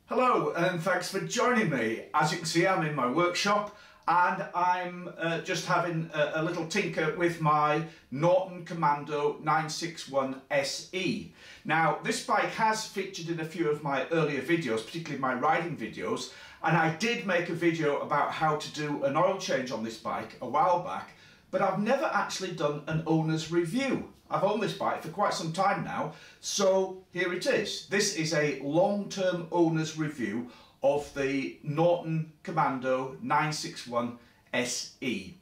Hello and thanks for joining me. As you can see, I'm in my workshop and I'm just having a little tinker with my Norton Commando 961 SE. Now this bike has featured in a few of my earlier videos, particularly my riding videos, and I did make a video about how to do an oil change on this bike a while back, but I've never actually done an owner's review. I've owned this bike for quite some time now, so here it is. This is a long-term owner's review of the Norton Commando 961 SE.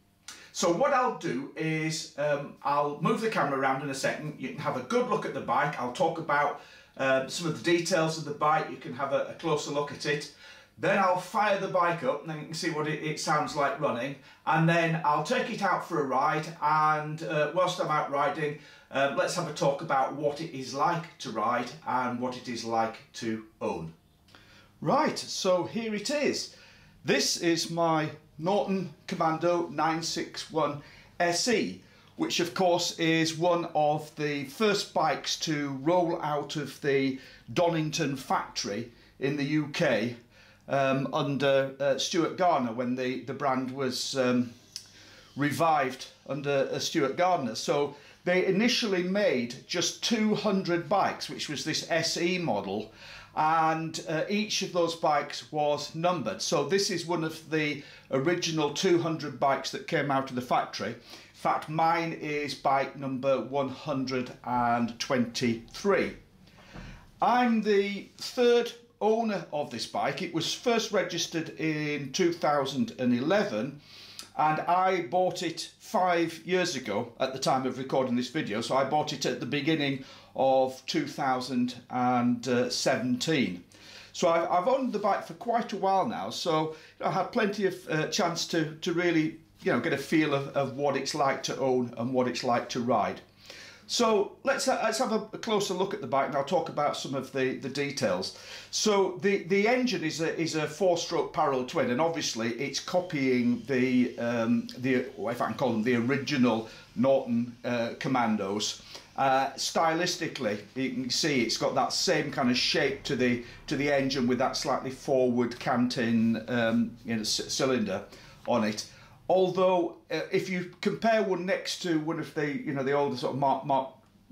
So what I'll do is I'll move the camera around in a second. You can have a good look at the bike. I'll talk about some of the details of the bike. You can have a closer look at it. Then I'll fire the bike up and then you can see what it sounds like running, and then I'll take it out for a ride, and whilst I'm out riding, let's have a talk about what it is like to ride and what it is like to own. Right, so here it is. This is my Norton Commando 961 SE, which of course is one of the first bikes to roll out of the Donnington Factory in the UK under Stuart Gardner, when the brand was revived under Stuart Gardner. So they initially made just 200 bikes, which was this SE model, and each of those bikes was numbered. So this is one of the original 200 bikes that came out of the factory. In fact, mine is bike number 123. I'm the third owner of this bike. It was first registered in 2011 and I bought it 5 years ago at the time of recording this video. So I bought it at the beginning of 2017. So I've owned the bike for quite a while now, so I had plenty of chance to really get a feel of what it's like to own and what it's like to ride. So let's have a closer look at the bike, and I'll talk about some of the details. So the engine is a 4-stroke parallel twin, and obviously it's copying the if I can call them, the original Norton Commandos. Stylistically, you can see it's got that same kind of shape to the engine, with that slightly forward canting cylinder on it. Although, if you compare one next to one of the older sort of Mark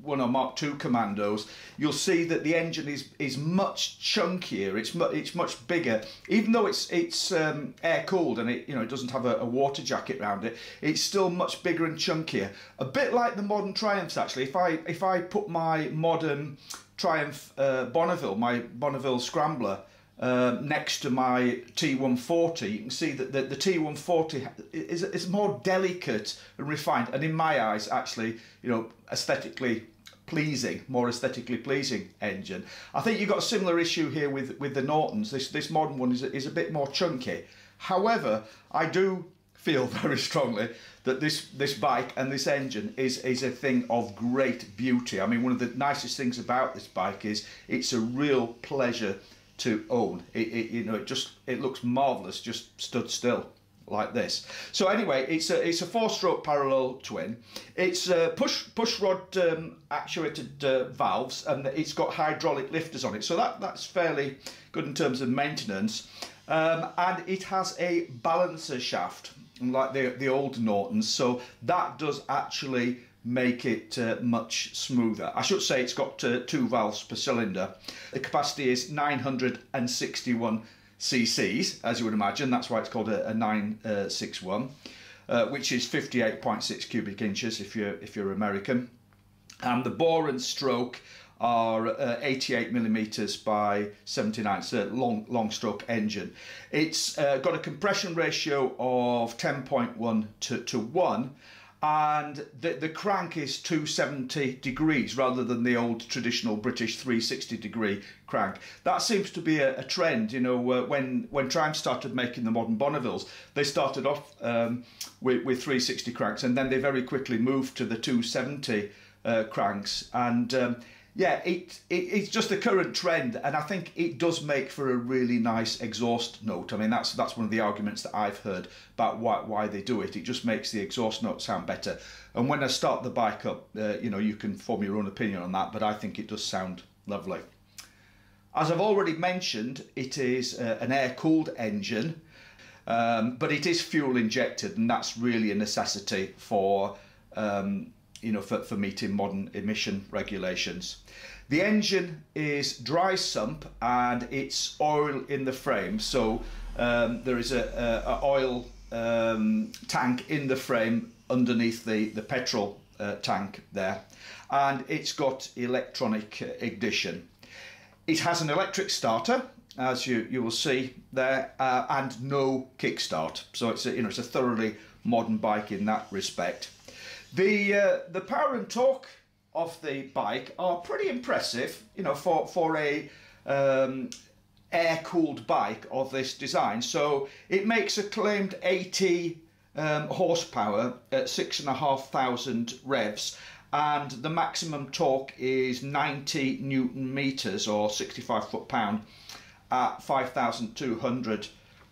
1 or Mark II Commandos, you'll see that the engine is much chunkier. It's much bigger, even though it's air cooled and it doesn't have a water jacket around it. It's still much bigger and chunkier, a bit like the modern Triumphs actually. If I put my modern Triumph Bonneville, my Bonneville Scrambler, next to my T140, you can see that the T140 is more delicate and refined, and in my eyes actually aesthetically pleasing, more aesthetically pleasing engine. I think you've got a similar issue here with the Nortons. This modern one is a bit more chunky. However, I do feel very strongly that this bike and this engine is a thing of great beauty. I mean, one of the nicest things about this bike is it's a real pleasure to own. It looks marvelous just stood still like this. So anyway, it's a 4-stroke parallel twin. It's push rod actuated valves, and it's got hydraulic lifters on it, so that's fairly good in terms of maintenance. And it has a balancer shaft, unlike the old Nortons, so that does actually make it much smoother. I should say it's got 2 valves per cylinder. The capacity is 961 cc's, as you would imagine. That's why it's called a 961, which is 58.6 cubic inches if you're American. And the bore and stroke are 88 millimeters by 79. It's a long stroke engine. It's got a compression ratio of 10.1 to 1. And the crank is 270 degrees rather than the old traditional British 360 degree crank. That seems to be a trend. When Triumph started making the modern Bonnevilles, they started off with 360 cranks, and then they very quickly moved to the 270 cranks. And yeah, it's just a current trend, and I think it does make for a really nice exhaust note. I mean, that's one of the arguments that I've heard about why they do it. It just makes the exhaust note sound better. And when I start the bike up, you can form your own opinion on that, but I think it does sound lovely. As I've already mentioned, it is an air-cooled engine, but it is fuel injected, and that's really a necessity for for meeting modern emission regulations. The engine is dry sump and it's oil in the frame, so there is a oil tank in the frame underneath the petrol tank there, and it's got electronic ignition. It has an electric starter, as you will see there, and no kickstart. So it's a thoroughly modern bike in that respect. The power and torque of the bike are pretty impressive, for a air-cooled bike of this design. So it makes a claimed 80 horsepower at 6,500 revs, and the maximum torque is 90 Newton meters or 65 foot-pound at 5,200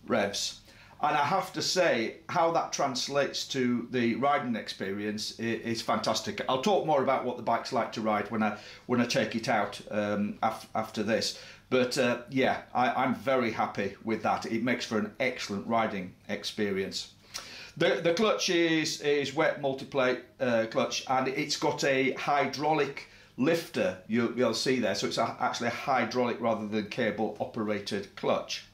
revs. And I have to say, how that translates to the riding experience is fantastic. I'll talk more about what the bike's like to ride when I take it out after this. But yeah, I'm very happy with that. It makes for an excellent riding experience. The clutch is wet multiplate clutch, and it's got a hydraulic lifter, you'll see there. So it's actually a hydraulic rather than cable operated clutch.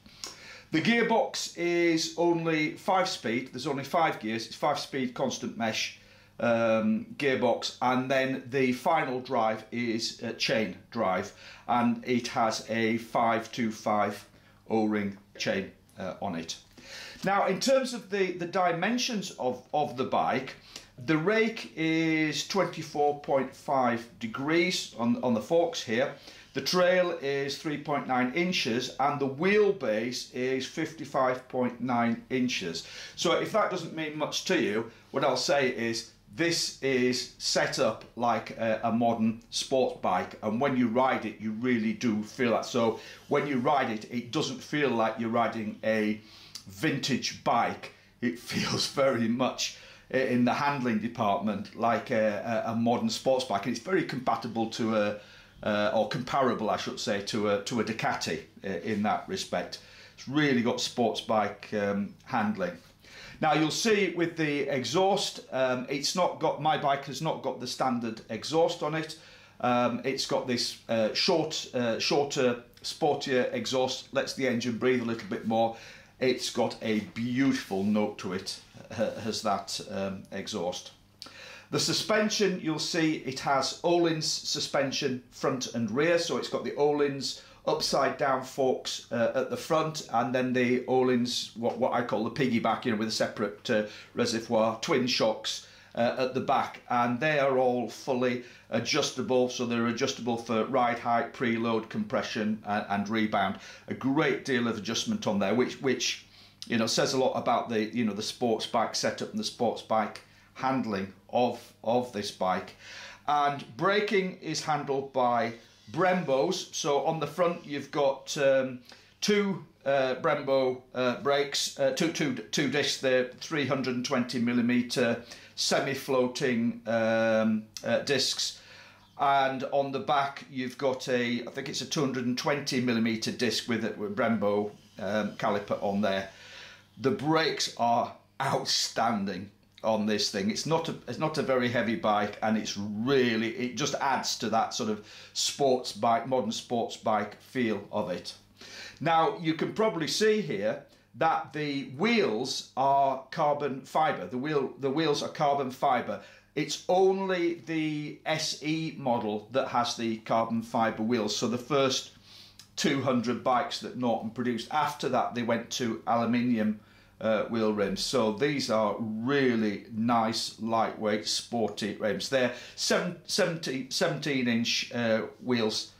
The gearbox is only 5-speed. There's only 5 gears. It's 5-speed constant mesh gearbox, and then the final drive is a chain drive, and it has a 525 O-ring chain on it. Now, in terms of the dimensions of the bike, the rake is 24.5 degrees on the forks here. The trail is 3.9 inches and the wheelbase is 55.9 inches. So if that doesn't mean much to you, what I'll say is this is set up like a modern sports bike, and when you ride it you really do feel that. So when you ride it, it doesn't feel like you're riding a vintage bike. It feels very much in the handling department like a modern sports bike, and it's very compatible to or comparable, I should say, to a Ducati in that respect. It's really got sports bike handling. Now you'll see with the exhaust, it's not got, my bike has not got the standard exhaust on it. It's got this shorter, sportier exhaust, lets the engine breathe a little bit more. It's got a beautiful note to it, has that exhaust. The suspension, you'll see it has Öhlins suspension front and rear, so it's got the Öhlins upside down forks at the front, and then the Öhlins, what I call the piggyback, with a separate reservoir, twin shocks at the back, and they are all fully adjustable, so they're adjustable for ride height, preload, compression and rebound. A great deal of adjustment on there, which says a lot about the the sports bike setup and the sports bike handling of this bike. And braking is handled by Brembos. So on the front you've got two Brembo brakes, two discs there, 320mm semi-floating discs, and on the back you've got I think it's a 220mm disc with a Brembo caliper on there. The brakes are outstanding on this thing. It's not a very heavy bike, and it just adds to that sort of sports bike, modern sports bike feel of it. Now you can probably see here that the wheels are carbon fibre. The wheels are carbon fibre. It's only the SE model that has the carbon fibre wheels. So the first 200 bikes that Norton produced. After that they went to aluminium wheel rims. So these are really nice, lightweight, sporty rims. They're 17-inch wheels,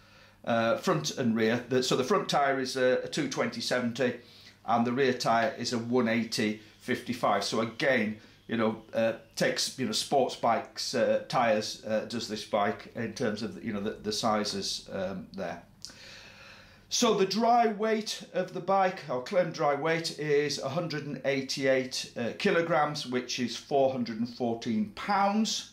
front and rear. So the front tyre is a 220/70 and the rear tyre is a 180/55. So again, takes sports bikes tyres, does this bike, in terms of the sizes there. So the dry weight of the bike, our claimed dry weight, is 188 kilograms, which is 414 pounds.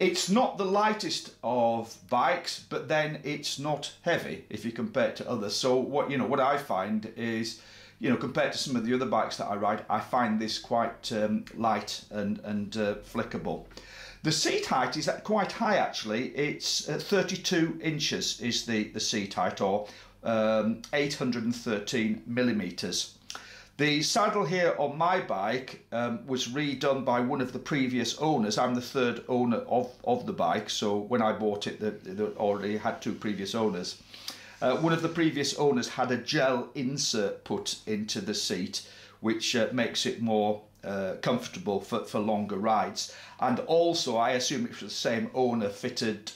It's not the lightest of bikes, but then it's not heavy if you compare it to others. So what I find is, compared to some of the other bikes that I ride, I find this quite light and flickable. The seat height is quite high actually. It's 32 inches is the seat height, or 813 millimeters. The saddle here on my bike was redone by one of the previous owners. I'm the third owner of the bike, so when I bought it, they already had two previous owners. One of the previous owners had a gel insert put into the seat, which makes it more comfortable for longer rides. And also, I assume it was the same owner, fitted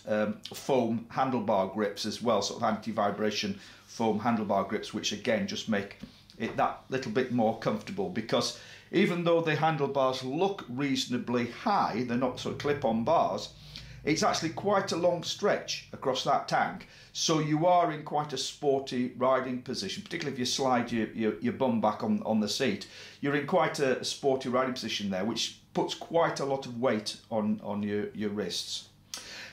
foam handlebar grips as well, sort of anti-vibration foam handlebar grips, which again just make it that little bit more comfortable, because even though the handlebars look reasonably high, they're not sort of clip-on bars, it's actually quite a long stretch across that tank, so you are in quite a sporty riding position, particularly if you slide your bum back on the seat. You're in quite a sporty riding position there, which puts quite a lot of weight on your wrists.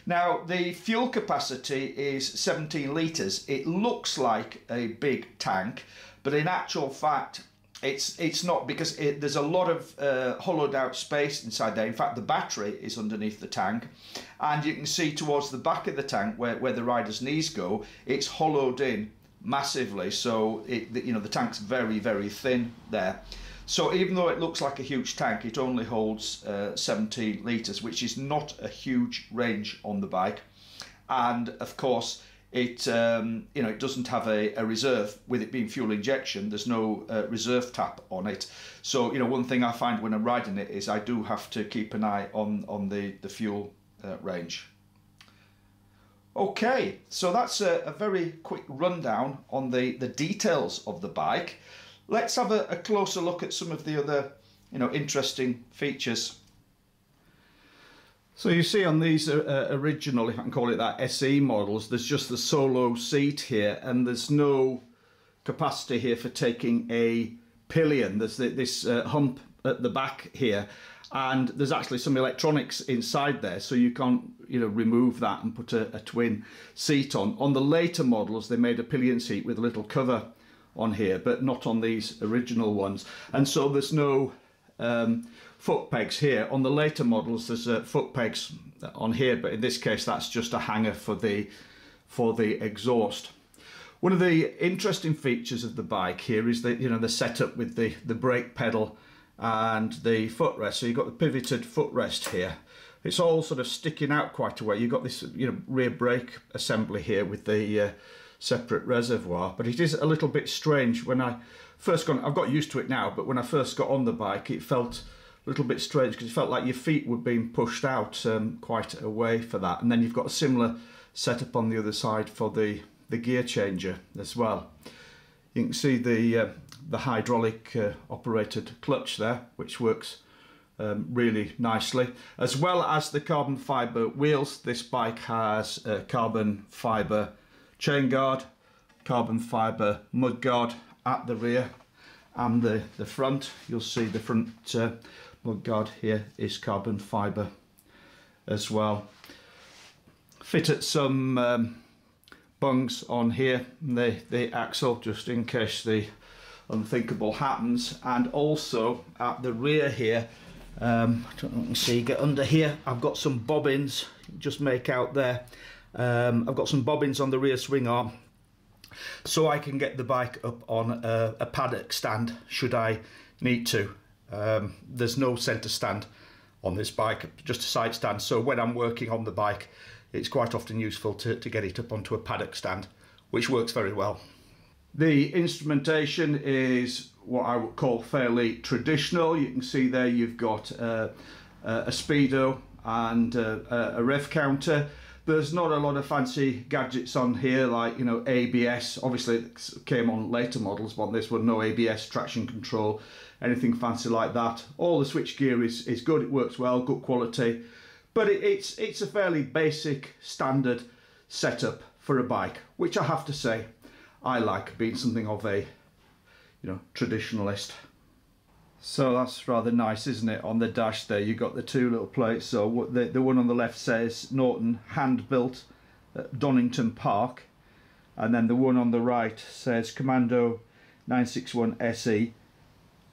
Now, the fuel capacity is 17 litres. It looks like a big tank, but in actual fact, it's not, because there's a lot of hollowed out space inside there. In fact, the battery is underneath the tank, and you can see towards the back of the tank where the rider's knees go, it's hollowed in massively. So the tank's very, very thin there. So even though it looks like a huge tank, it only holds 17 litres, which is not a huge range on the bike. And of course, it it doesn't have a reserve. With it being fuel injection, there's no reserve tap on it. So one thing I find when I'm riding it is I do have to keep an eye on the fuel range. Okay, so that's a very quick rundown on the details of the bike. Let's have a closer look at some of the other interesting features. So you see on these original, if I can call it that, SE models, there's just the solo seat here, and there's no capacity here for taking a pillion. There's this hump at the back here, and there's actually some electronics inside there, so you can't remove that and put a twin seat on. On the later models, they made a pillion seat with a little cover on here, but not on these original ones, and so there's no foot pegs here. On the later models there's foot pegs on here, but in this case that's just a hanger for the exhaust. One of the interesting features of the bike here is that the setup with the brake pedal and the footrest. So you've got the pivoted footrest here. It's all sort of sticking out quite a way. You've got this rear brake assembly here with the separate reservoir, but it is a little bit strange. When I first I've got used to it now, but when I first got on the bike it felt a little bit strange, because it felt like your feet were being pushed out quite away for that. And then you've got a similar setup on the other side for the gear changer as well. You can see the hydraulic operated clutch there, which works really nicely, as well as the carbon fibre wheels. This bike has a carbon fibre chain guard, carbon fibre mud guard at the rear and the front. You'll see the front mud guard here is carbon fibre as well. Fitted some bungs on here, the axle, just in case the unthinkable happens. And also at the rear here, I don't know if you can see, get under here, I've got some bobbins, just make out there. I've got some bobbins on the rear swing arm, so I can get the bike up on a paddock stand should I need to. There's no centre stand on this bike, just a side stand, so when I'm working on the bike it's quite often useful to get it up onto a paddock stand, which works very well. The instrumentation is what I would call fairly traditional. You can see there you've got a speedo and a rev counter. There's not a lot of fancy gadgets on here, like ABS. Obviously it came on later models, but on this one no ABS, traction control, anything fancy like that. All the switch gear is good, it works well, good quality, but it's a fairly basic standard setup for a bike, which I have to say I like, being something of a traditionalist. So that's rather nice, isn't it? On the dash there, you got the two little plates. So the one on the left says Norton hand built at Donnington Park, and then the one on the right says Commando 961 SE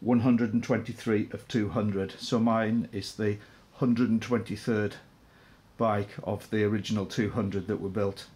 123 of 200. So mine is the 123rd bike of the original 200 that were built.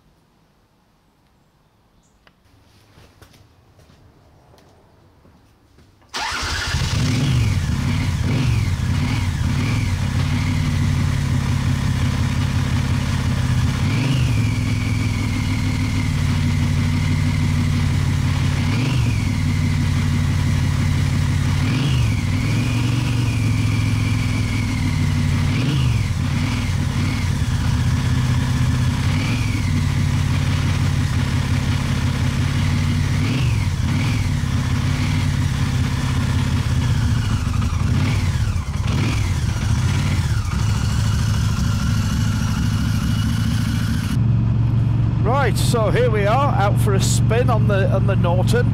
Right, so here we are out for a spin on the Norton.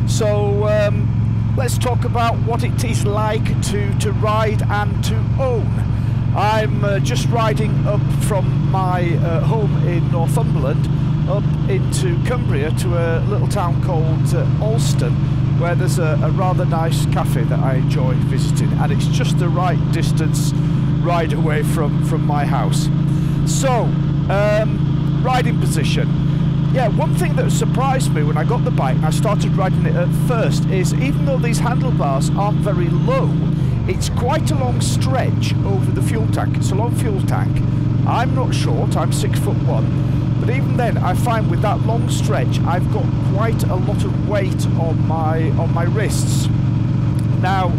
So let's talk about what it is like to ride and to own. I'm just riding up from my home in Northumberland up into Cumbria to a little town called Alston, where there's a rather nice cafe that I enjoy visiting, and it's just the right distance ride away from my house. So riding position. Yeah, one thing that surprised me when I got the bike and I started riding it at first is, even though these handlebars aren't very low, it's quite a long stretch over the fuel tank. It's a long fuel tank. I'm not short, I'm 6'1", but even then I find with that long stretch I've got quite a lot of weight on my wrists. Now,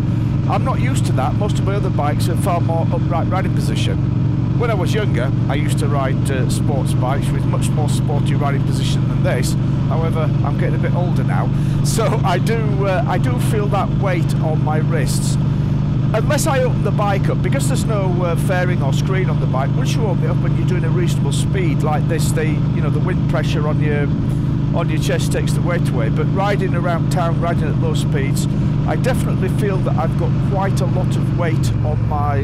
I'm not used to that. Most of my other bikes are far more upright riding position. When I was younger, I used to ride sports bikes with much more sporty riding position than this. However, I'm getting a bit older now, so I do feel that weight on my wrists. Unless I open the bike up, because there's no fairing or screen on the bike. Once you open it up and you're doing a reasonable speed like this, the wind pressure on your chest takes the weight away. But riding around town, riding at low speeds, I definitely feel that I've got quite a lot of weight on my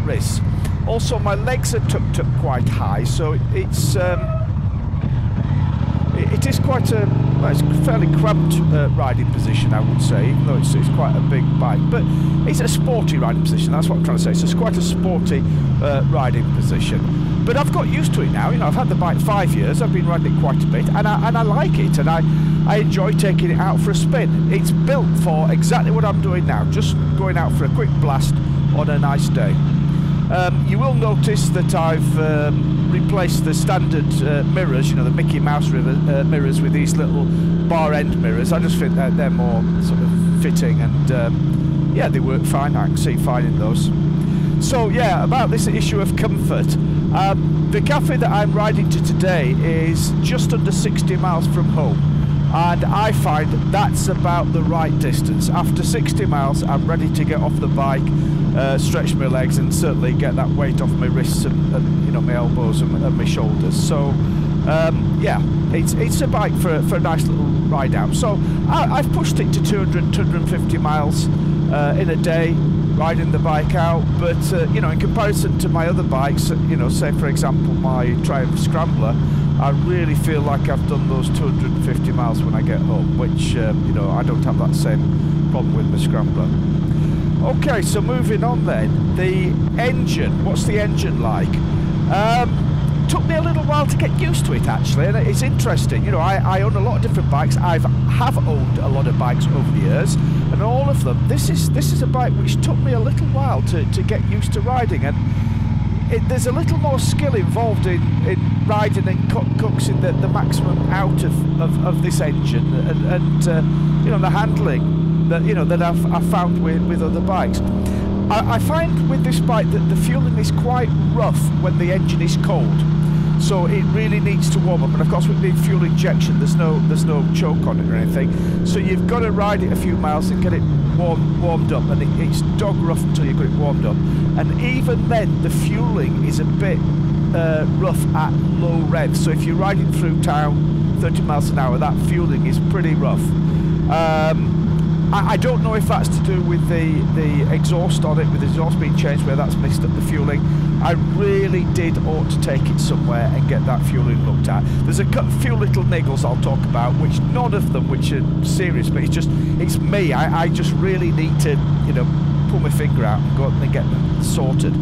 wrists. Also, my legs are tucked up quite high, so it is quite it's a fairly cramped riding position, I would say, even though it's quite a big bike. But it's a sporty riding position, that's what I'm trying to say. So it's quite a sporty riding position. But I've got used to it now. I've had the bike 5 years, I've been riding it quite a bit, and I like it, and I enjoy taking it out for a spin. It's built for exactly what I'm doing now, just going out for a quick blast on a nice day. You will notice that I've replaced the standard mirrors, the Mickey Mouse mirrors, with these little bar end mirrors. I just think that they're more sort of fitting, and yeah, they work fine. I can see fine in those. So yeah, about this issue of comfort, the cafe that I'm riding to today is just under 60 miles from home, and I find that's about the right distance. After 60 miles, I'm ready to get off the bike, stretch my legs, and certainly get that weight off my wrists and my elbows and my shoulders. So yeah, it's a bike for a nice little ride out. So I've pushed it to 250 miles in a day, riding the bike out. But in comparison to my other bikes, say for example my Triumph Scrambler, I really feel like I've done those 250 miles when I get home, which I don't have that same problem with my Scrambler. Okay, so moving on then, the engine. What's the engine like? Took me a little while to get used to it, actually, and it's interesting. I own a lot of different bikes. I have owned a lot of bikes over the years, and all of them, this is a bike which took me a little while to get used to riding, and there's a little more skill involved in riding and coaxing the maximum out of this engine, and the handling that I've found with other bikes. I find with this bike that the fueling is quite rough when the engine is cold, so it really needs to warm up. And of course, with the fuel injection, there's no choke on it or anything, so you've got to ride it a few miles and get it warmed up, and it's dog rough until you get it warmed up. And even then, the fueling is a bit rough at low revs. So if you're riding through town 30 miles an hour, that fueling is pretty rough. I don't know if that's to do with the exhaust on it, with the exhaust being changed, where that's missed up the fueling. I really did ought to take it somewhere and get that fueling looked at. There's a few little niggles I'll talk about, which none of them which are serious, but it's me. I just really need to, you know, pull my finger out and go and get them sorted.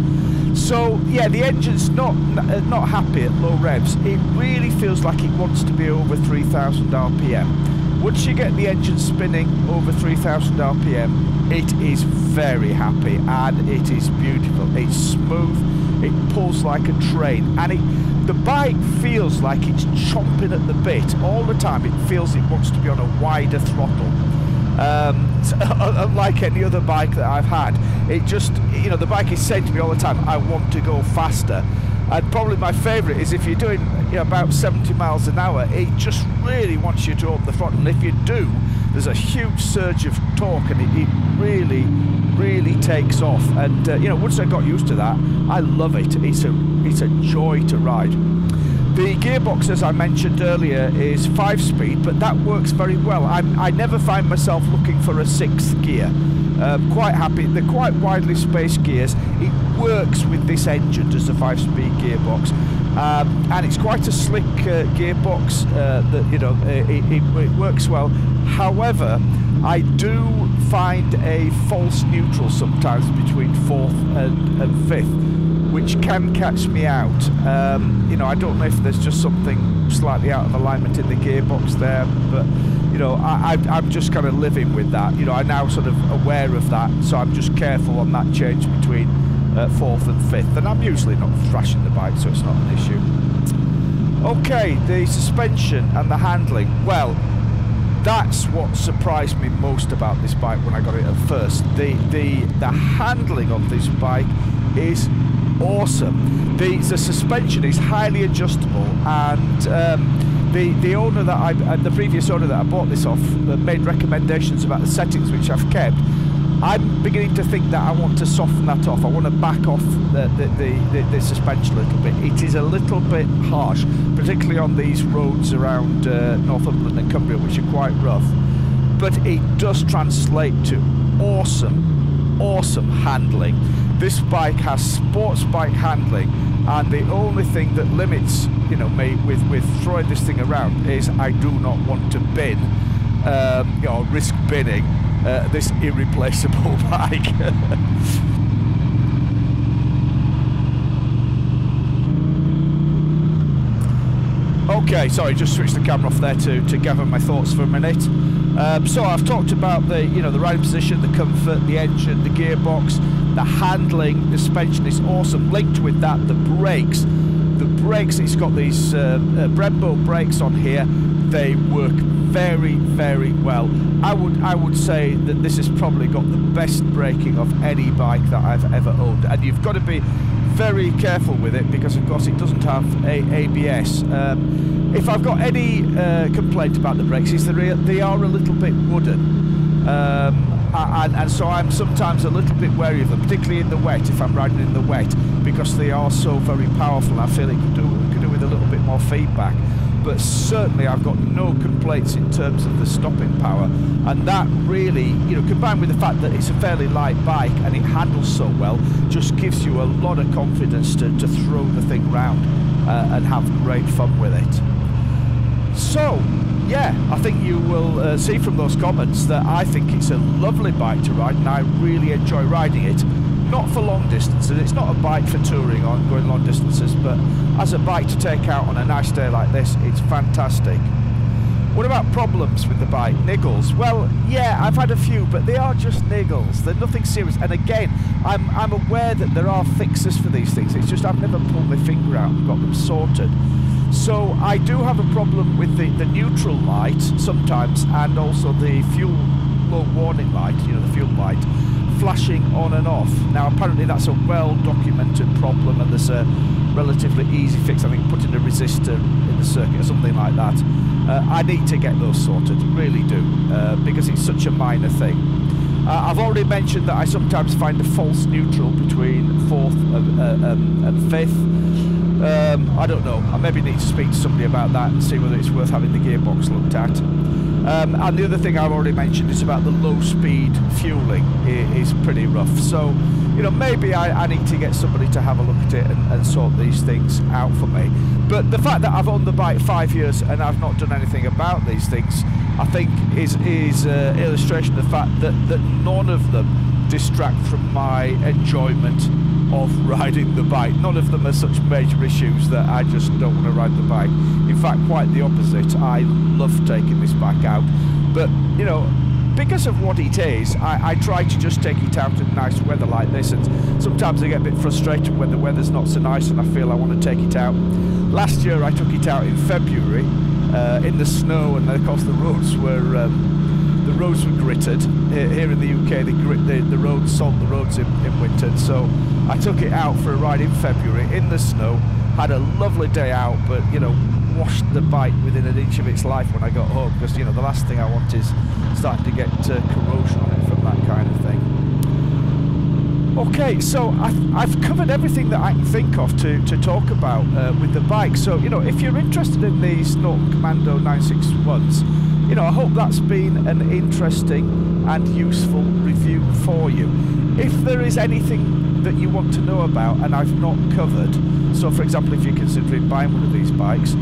So yeah, the engine's not happy at low revs. It really feels like it wants to be over 3,000 RPM. Once you get the engine spinning over 3,000 RPM, it is very happy and it is beautiful. It's smooth, it pulls like a train, and the bike feels like it's chomping at the bit all the time. It feels it wants to be on a wider throttle. Unlike any other bike that I've had, it just, you know, the bike is saying to me all the time, I want to go faster. And probably my favourite is if you're doing, you know, about 70 miles an hour, it just really wants you to open the throttle. And if you do, there's a huge surge of torque, and it really takes off. And you know, once I got used to that, I love it. It's a joy to ride. The gearbox, as I mentioned earlier, is 5-speed, but that works very well. I never find myself looking for a 6th gear. Quite happy. They're quite widely spaced gears. It works with this engine as a 5-speed gearbox, and it's quite a slick gearbox. That, you know, it works well. However, I do find a false neutral sometimes between 4th and 5th, which can catch me out. You know, I don't know if there's just something slightly out of alignment in the gearbox there, but you know, I'm just kind of living with that. You know, I'm now sort of aware of that, so I'm just careful on that change between 4th and 5th, and I'm usually not thrashing the bike, so it's not an issue. Okay, the suspension and the handling. Well, that's what surprised me most about this bike when I got it at first. The handling of this bike is awesome. The suspension is highly adjustable, and the owner that the previous owner that I bought this off made recommendations about the settings, which I've kept. I'm beginning to think that I want to soften that off. I want to back off the suspension a little bit. It is a little bit harsh, particularly on these roads around Northumberland and Cumbria, which are quite rough. But it does translate to awesome handling. This bike has sports bike handling, and the only thing that limits, you know, me with throwing this thing around is I do not want to bin, you know, risk binning this irreplaceable bike. Okay, sorry, just switched the camera off there to gather my thoughts for a minute. So I've talked about the riding position, the comfort, the engine, the gearbox, the handling, the suspension is awesome. Linked with that, the brakes. The brakes, it's got these Brembo brakes on here. They work very well. I would say that this has probably got the best braking of any bike that I've ever owned, and you've got to be very careful with it because of course it doesn't have ABS. If I've got any complaint about the brakes, is they are a little bit wooden, and so I'm sometimes a little bit wary of them, particularly in the wet, if I'm riding in the wet, because they are so very powerful. I feel it could do with a little bit more feedback. But certainly I've got no complaints in terms of the stopping power, and that really, you know, combined with the fact that it's a fairly light bike and it handles so well, just gives you a lot of confidence to throw the thing round and have great fun with it. So yeah, I think you will see from those comments that I think it's a lovely bike to ride, and I really enjoy riding it. Not for long distances, it's not a bike for touring or going long distances, but as a bike to take out on a nice day like this, it's fantastic. What about problems with the bike? Niggles? Well, yeah, I've had a few, but they are just niggles. They're nothing serious. And again, I'm aware that there are fixes for these things. It's just I've never pulled my finger out and got them sorted. So I do have a problem with the neutral light sometimes, and also the fuel low warning light, you know, the fuel light, flashing on and off. Now apparently that's a well documented problem, and there's a relatively easy fix. I think putting a resistor in the circuit or something like that. I need to get those sorted, really do, because it's such a minor thing. I've already mentioned that I sometimes find a false neutral between 4th and 5th. I don't know, I maybe need to speak to somebody about that and see whether it's worth having the gearbox looked at. And the other thing I've already mentioned is about the low speed fueling is pretty rough. So, you know, maybe I need to get somebody to have a look at it and sort these things out for me. But the fact that I've owned the bike 5 years and I've not done anything about these things, I think is illustration of the fact that none of them distract from my enjoyment of riding the bike. None of them are such major issues that I just don't want to ride the bike. In fact, quite the opposite. I love taking this bike out, but you know, because of what it is, I try to just take it out in nice weather like this, and sometimes I get a bit frustrated when the weather's not so nice and I feel I want to take it out. Last year I took it out in February in the snow, and of course the roads were gritted. Here in the UK they grit the roads, salt the roads in winter, so I took it out for a ride in February in the snow, had a lovely day out, but you know, washed the bike within an inch of its life when I got home, because you know, the last thing I want is starting to get corrosion on it from that kind of thing. Okay, so I've covered everything that I can think of to talk about with the bike. So you know, if you're interested in these Norton Commando 961s, you know, I hope that's been an interesting and useful review for you. If there is anything that you want to know about and I've not covered, so for example, if you're considering buying one of these bikes,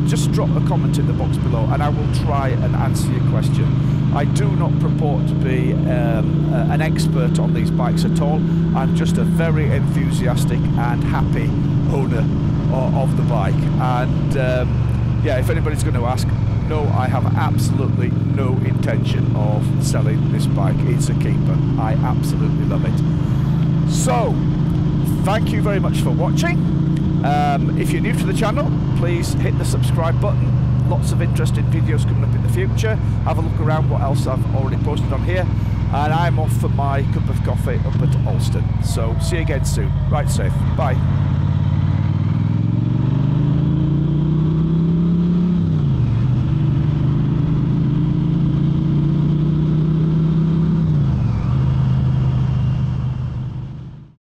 just drop a comment in the box below and I will try and answer your question. I do not purport to be an expert on these bikes at all. I'm just a very enthusiastic and happy owner of the bike, and yeah, if anybody's going to ask, no, I have absolutely no intention of selling this bike. It's a keeper. I absolutely love it. So, thank you very much for watching. If you're new to the channel, please hit the subscribe button. Lots of interesting videos coming up in the future. Have a look around what else I've already posted on here. And I'm off for my cup of coffee up at Alston. So, see you again soon. Ride safe. Bye.